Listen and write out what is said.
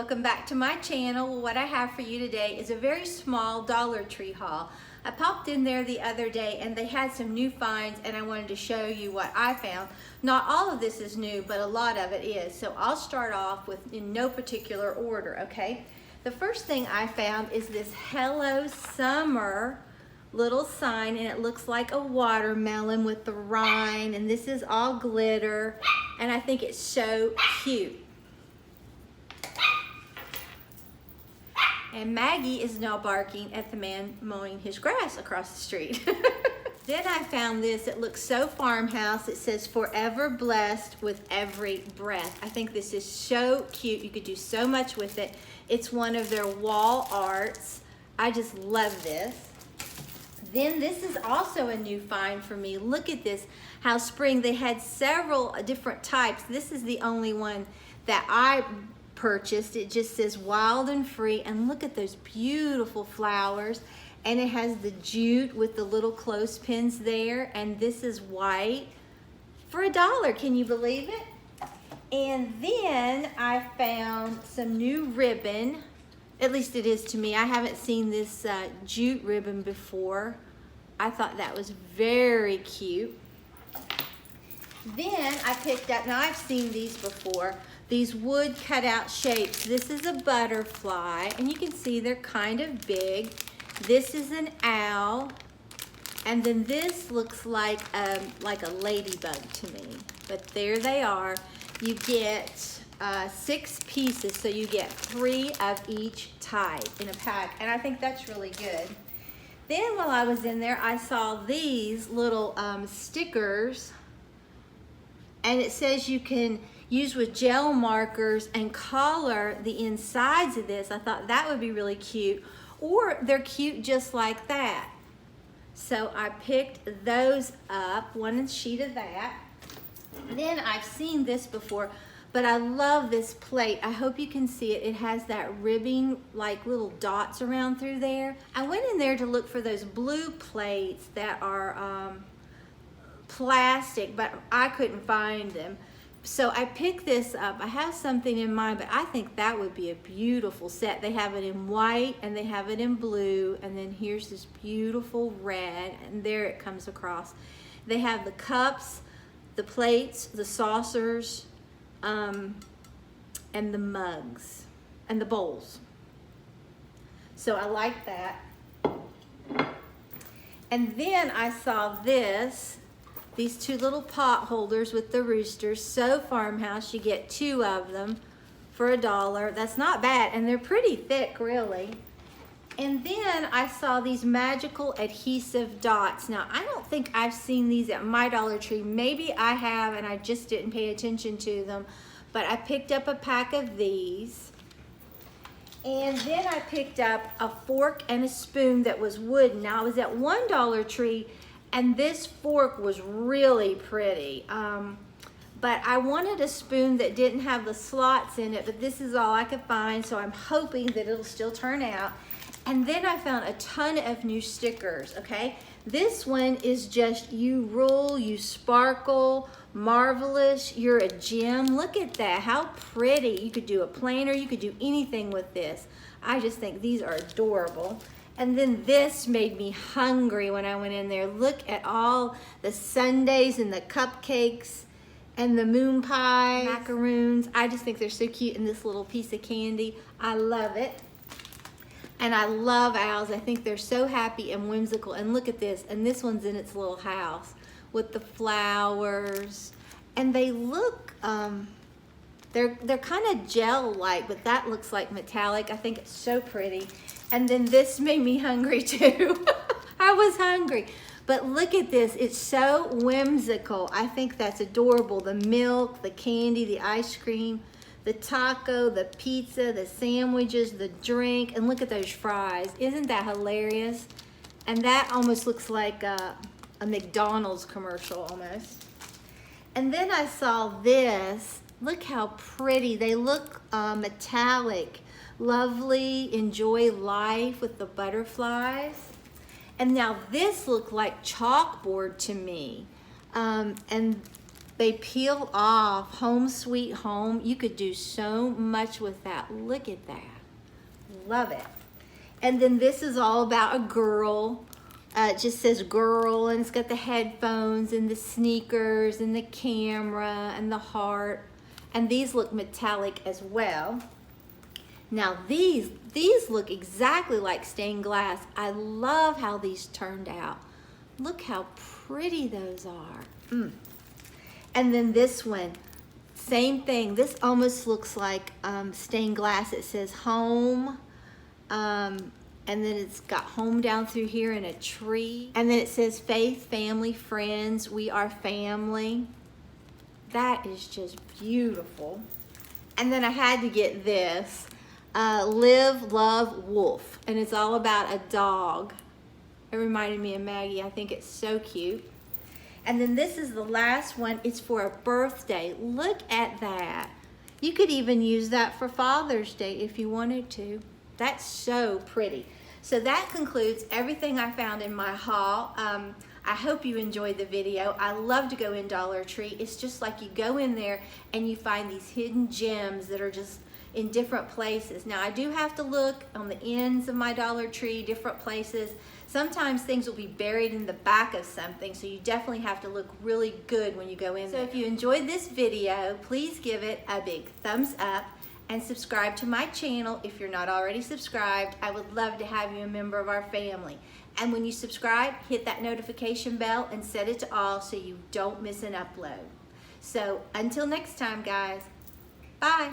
welcome back to my channel. Well, what I have for you today is a very small Dollar Tree haul. I popped in there the other day and they had some new finds and I wanted to show you what I found. Not all of this is new, but a lot of it is. So I'll start off with in no particular order, okay? The first thing I found is this Hello Summer little sign, and it looks like a watermelon with the rind, and this is all glitter, and I think it's so cute. And Maggie is now barking at the man mowing his grass across the street. Then I found this. It looks so farmhouse. It says forever blessed with every breath. I think this is so cute. You could do so much with it. It's one of their wall arts. I just love this. Then this is also a new find for me. Look at this, how spring. They had several different types. This is the only one that I purchased. It just says wild and free, and look at those beautiful flowers, and it has the jute with the little clothespins there, and this is white for $1. Can you believe it? And then I found some new ribbon. At least it is to me. I haven't seen this jute ribbon before. I thought that was very cute. Then I picked up, now I've seen these before, these wood cutout shapes. This is a butterfly, and you can see they're kind of big. This is an owl, and then this looks like a ladybug to me. But there they are. You get 6 pieces, so you get 3 of each type in a pack, and I think that's really good. Then while I was in there, I saw these little stickers, and it says you can use with gel markers and color the insides of this. I thought that would be really cute, or they're cute just like that. So I picked those up, one sheet of that. Then I've seen this before, but I love this plate. I hope you can see it. It has that ribbing, like little dots around through there. I went in there to look for those blue plates that are plastic, but I couldn't find them. So I picked this up. I have something in mind, but I think that would be a beautiful set. They have it in white and they have it in blue, and then here's this beautiful red, and there it comes across. They have the cups, the plates, the saucers, and the mugs, and the bowls. So I like that. And then I saw these 2 little pot holders with the roosters. So farmhouse, you get 2 of them for $1. That's not bad, and they're pretty thick, really. And then I saw these magical adhesive dots. Now, I don't think I've seen these at my Dollar Tree. Maybe I have, and I just didn't pay attention to them. But I picked up a pack of these. And then I picked up a fork and a spoon that was wooden. Now, I was at one Dollar Tree, and this fork was really pretty. But I wanted a spoon that didn't have the slots in it, but this is all I could find, so I'm hoping that it'll still turn out. And then I found a ton of new stickers, okay? This one is just, you rule, you sparkle, marvelous, you're a gem. Look at that, how pretty. You could do a planner, you could do anything with this. I just think these are adorable. And then this made me hungry when I went in there. Look at all the sundaes and the cupcakes and the moon pies, macaroons. I just think they're so cute, and this little piece of candy. I love it. And I love owls. I think they're so happy and whimsical. And look at this. And this one's in its little house with the flowers. And they look, they're kind of gel-like, but that looks like metallic. I think it's so pretty. And then this made me hungry too. I was hungry. But look at this. It's so whimsical. I think that's adorable. The milk, the candy, the ice cream, the taco, the pizza, the sandwiches, the drink, and look at those fries. Isn't that hilarious? And that almost looks like a McDonald's commercial almost. And then I saw this. Look how pretty. They look metallic, lovely, enjoy life with the butterflies. And now this looked like chalkboard to me. And They peel off. Home Sweet Home. You could do so much with that. Look at that. Love it. And then this is all about a girl. It just says girl, and it's got the headphones and the sneakers and the camera and the heart. And these look metallic as well. Now these look exactly like stained glass. I love how these turned out. Look how pretty those are. And then this one, same thing. This almost looks like stained glass. It says home, and then it's got home down through here in a tree. And then it says faith, family, friends, we are family. That is just beautiful. And then I had to get this, Live, Love, Wolf. And it's all about a dog. It reminded me of Maggie. I think it's so cute. And then this is the last one. It's for a birthday. Look at that. You could even use that for Father's Day if you wanted to. That's so pretty. So that concludes everything I found in my haul. I hope you enjoyed the video. I love to go in Dollar Tree. It's just like you go in there and you find these hidden gems that are just in different places. Now I do have to look on the ends of my Dollar Tree, different places. Sometimes things will be buried in the back of something, so you definitely have to look really good when you go in there. So if you enjoyed this video, please give it a big thumbs up and subscribe to my channel if you're not already subscribed. I would love to have you a member of our family. And when you subscribe, hit that notification bell and set it to all so you don't miss an upload. So until next time, guys, bye.